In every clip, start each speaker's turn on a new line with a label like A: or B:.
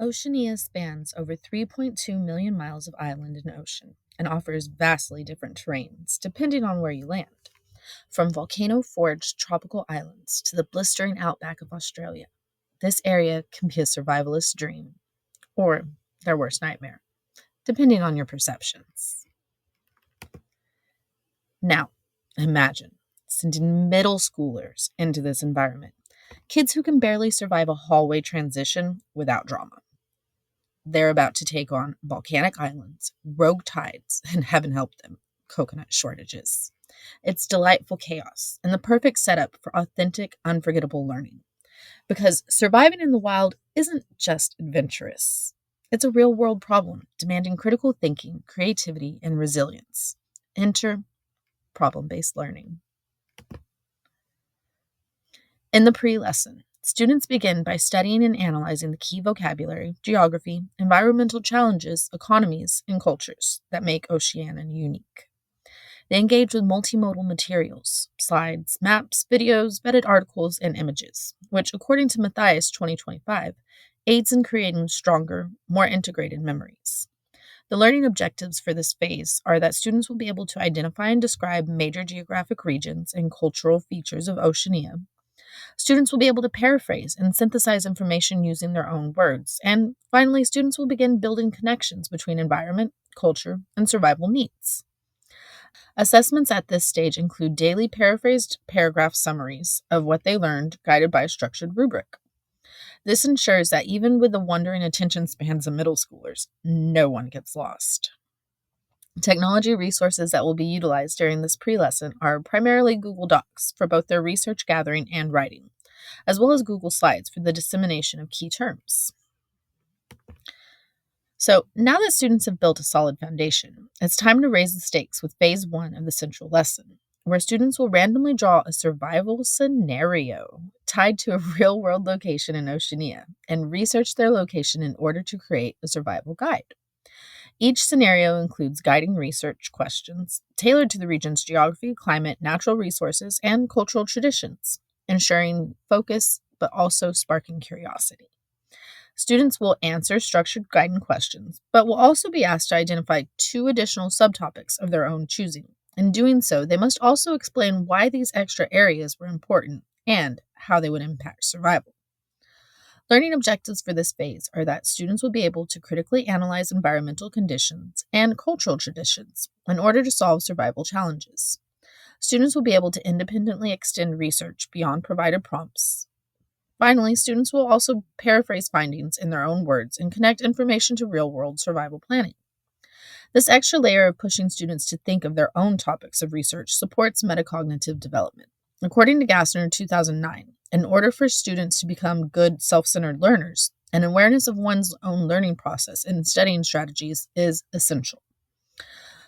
A: Oceania spans over 3.2 million miles of island and ocean and offers vastly different terrains depending on where you land, from volcano forged tropical islands to the blistering outback of Australia. This area can be a survivalist's dream or their worst nightmare, depending on your perceptions. Now, imagine sending middle schoolers into this environment, kids who can barely survive a hallway transition without drama. They're about to take on volcanic islands, rogue tides, and heaven help them, coconut shortages. It's delightful chaos and the perfect setup for authentic, unforgettable learning. Because surviving in the wild isn't just adventurous, it's a real world problem demanding critical thinking, creativity, and resilience. Enter problem based learning. In the pre lesson, students begin by studying and analyzing the key vocabulary, geography, environmental challenges, economies, and cultures that make Oceania unique. They engage with multimodal materials, slides, maps, videos, vetted articles, and images, which, according to Matthias 2025, aids in creating stronger, more integrated memories. The learning objectives for this phase are that students will be able to identify and describe major geographic regions and cultural features of Oceania. Students will be able to paraphrase and synthesize information using their own words. And finally, students will begin building connections between environment, culture, and survival needs. Assessments at this stage include daily paraphrased paragraph summaries of what they learned, guided by a structured rubric. This ensures that even with the wandering attention spans of middle schoolers, no one gets lost. Technology resources that will be utilized during this pre-lesson are primarily Google Docs for both their research gathering and writing, as well as Google Slides for the dissemination of key terms. So now that students have built a solid foundation, it's time to raise the stakes with phase 1 of the central lesson, where students will randomly draw a survival scenario tied to a real-world location in Oceania and research their location in order to create a survival guide. Each scenario includes guiding research questions tailored to the region's geography, climate, natural resources, and cultural traditions, ensuring focus but also sparking curiosity. Students will answer structured guiding questions, but will also be asked to identify 2 additional subtopics of their own choosing. In doing so, they must also explain why these extra areas were important and how they would impact survival. Learning objectives for this phase are that students will be able to critically analyze environmental conditions and cultural traditions in order to solve survival challenges. Students will be able to independently extend research beyond provided prompts. Finally, students will also paraphrase findings in their own words and connect information to real-world survival planning. This extra layer of pushing students to think of their own topics of research supports metacognitive development. According to Gassner 2009, in order for students to become good self-centered learners, an awareness of one's own learning process and studying strategies is essential.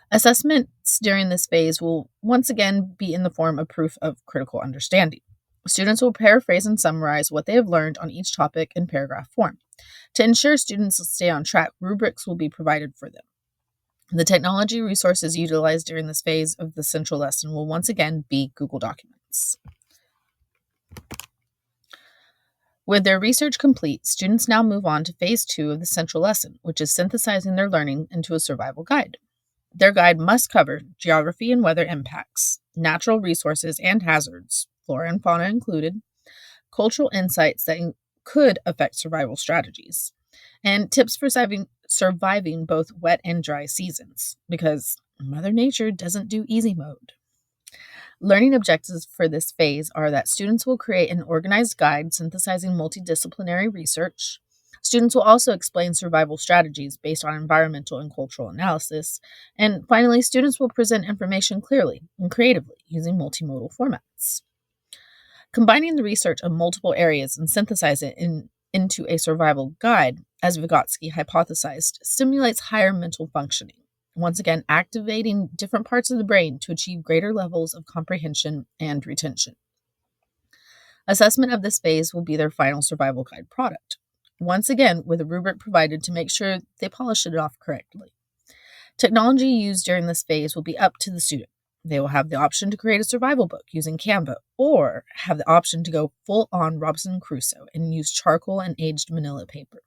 A: Assessments during this phase will once again be in the form of proof of critical understanding. Students will paraphrase and summarize what they have learned on each topic in paragraph form. To ensure students stay on track, rubrics will be provided for them. The technology resources utilized during this phase of the central lesson will once again be Google Documents. With their research complete, students now move on to phase 2 of the central lesson, which is synthesizing their learning into a survival guide. Their guide must cover geography and weather impacts, natural resources and hazards, flora and fauna included, cultural insights that could affect survival strategies, and tips for surviving both wet and dry seasons, because Mother Nature doesn't do easy mode. Learning objectives for this phase are that students will create an organized guide synthesizing multidisciplinary research. Students will also explain survival strategies based on environmental and cultural analysis. And finally, students will present information clearly and creatively using multimodal formats. Combining the research of multiple areas and synthesize it into a survival guide, as Vygotsky hypothesized, stimulates higher mental functioning, once again activating different parts of the brain to achieve greater levels of comprehension and retention. Assessment of this phase will be their final survival guide product, once again with a rubric provided to make sure they polish it off correctly. Technology used during this phase will be up to the student. They will have the option to create a survival book using Canva, or have the option to go full on Robinson Crusoe and use charcoal and aged manila paper.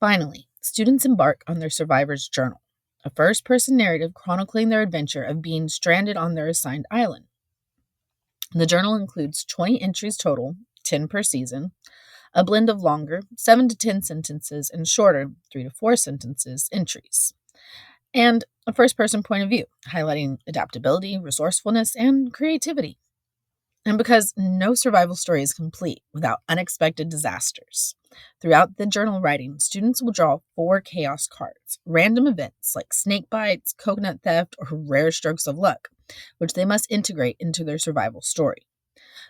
A: Finally, students embark on their survivor's journal, a first person narrative chronicling their adventure of being stranded on their assigned island. The journal includes 20 entries total, 10 per season, a blend of longer, 7 to 10 sentences, and shorter, 3 to 4 sentences entries, and a first person point of view, highlighting adaptability, resourcefulness, and creativity. And because no survival story is complete without unexpected disasters, throughout the journal writing, students will draw 4 chaos cards, random events like snake bites, coconut theft, or rare strokes of luck, which they must integrate into their survival story.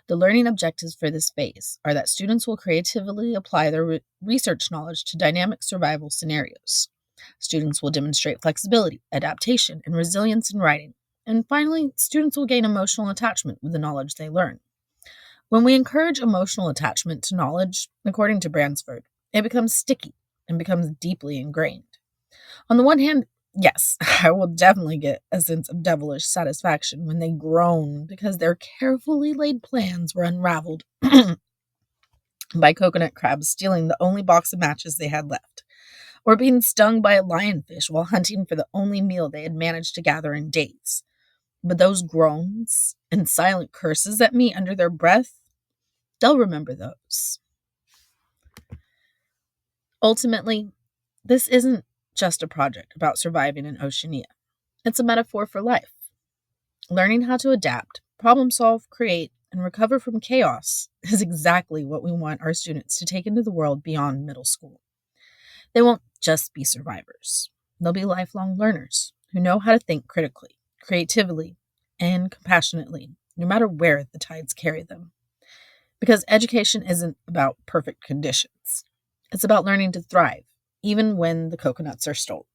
A: The learning objectives for this phase are that students will creatively apply their research knowledge to dynamic survival scenarios. Students will demonstrate flexibility, adaptation, and resilience in writing. And finally, students will gain emotional attachment with the knowledge they learn. When we encourage emotional attachment to knowledge, according to Bransford, it becomes sticky and becomes deeply ingrained. On the one hand, yes, I will definitely get a sense of devilish satisfaction when they groan because their carefully laid plans were unraveled by coconut crabs stealing the only box of matches they had left, or being stung by a lionfish while hunting for the only meal they had managed to gather in days. But those groans and silent curses at me under their breath, they'll remember those. Ultimately, this isn't just a project about surviving in Oceania. It's a metaphor for life. Learning how to adapt, problem solve, create, and recover from chaos is exactly what we want our students to take into the world beyond middle school. They won't just be survivors. They'll be lifelong learners who know how to think critically, creatively, and compassionately, no matter where the tides carry them. Because education isn't about perfect conditions. It's about learning to thrive, even when the coconuts are stolen.